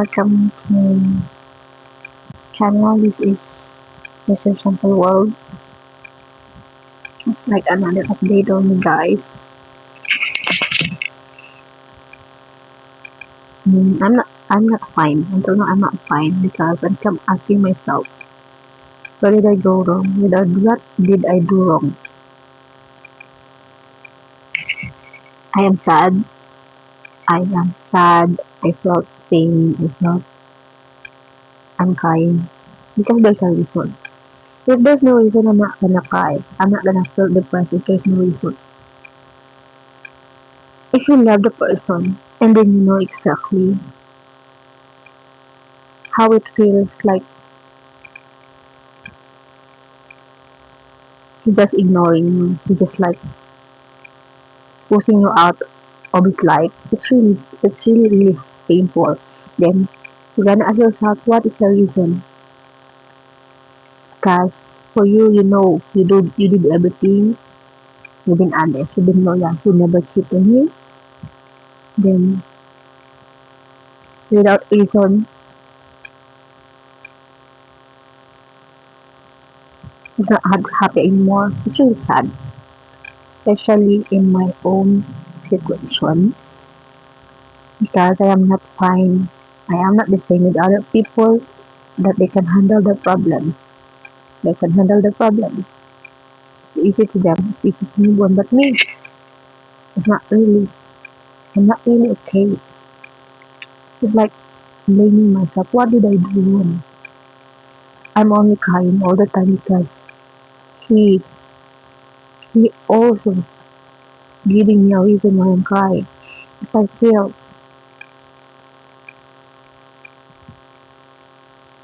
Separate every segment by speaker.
Speaker 1: welcome to channel. This is Simple World. It's like another update on me, guys. I'm not fine. Until now I'm not fine because I kept asking myself, where did I go wrong? What did I do wrong? I am sad. I am sad. I felt pain. I'm crying because there's a reason. If there's no reason, I'm not gonna cry. I'm not gonna feel depressed if there's no reason. If you love the person and then you know exactly how it feels like he just ignoring you, he just like pushing you out of his life, it's really painful. Then you're gonna ask yourself, what is the reason? Because for you, you know, you did everything. You've been honest, you've been loyal, you never cheat on him. Then without reason, he's not happy anymore. It's really sad, especially in my own situation, because I am not fine. I am not the same with other people that they can handle the problems. They can handle the problems. It's easy to them. It's easy to move on. But me, it's not really. I'm not really okay. It's like blaming myself. What did I do wrong? I'm only crying all the time because he he also giving me a reason why I'm crying. If I feel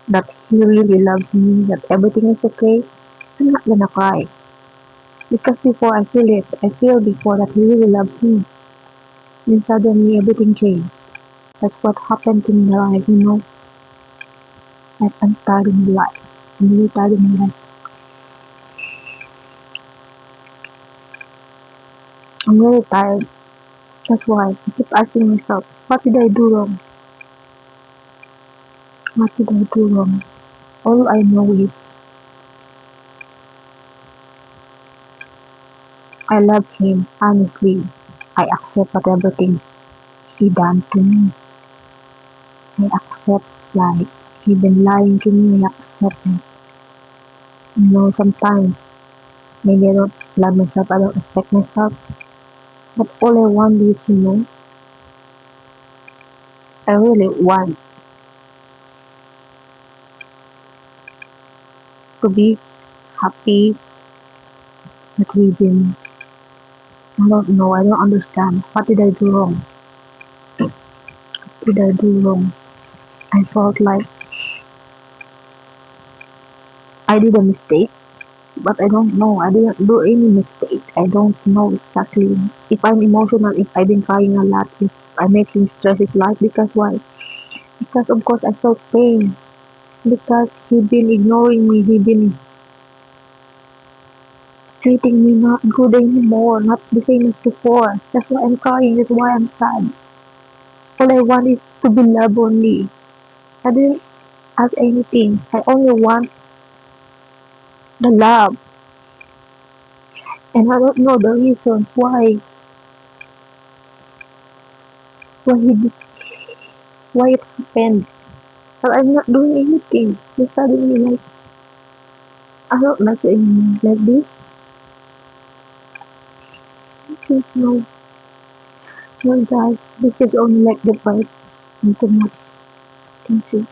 Speaker 1: that he really loves me, that everything is okay, I'm not gonna cry. Because before I feel it, I feel before that he really loves me. Then suddenly everything changed. That's what happened to me in life, you know. Like I'm tired of my life. I'm really tired of my life. I'm really tired. That's why I keep asking myself, what did I do wrong? What did I do wrong? All I know is I love him. Honestly, I accept whatever thing he done to me. I accept like he been lying to me. I accept it. You know, sometimes maybe I don't love myself. I don't respect myself. But all I want is, you know, I really want to be happy that he been. I don't know. I don't understand. What did I do wrong? What did I do wrong? I felt like I did a mistake, but I don't know. I didn't do any mistake. I don't know exactly if I'm emotional, if I've been crying a lot, if I'm making stress is life. Because why? Because of course I felt pain. Because he been ignoring me. He been treating me not good anymore, not the same as before. That's why I'm crying. That's why I'm sad. All I want is to be loved only. I didn't ask anything. I only want the love. And I don't know the reason why he just why it happened. But I'm not doing anything. Then suddenly like I don't like it anymore. Like this. I don't know. Well guys, this is only like the first. Not too much. Thank you.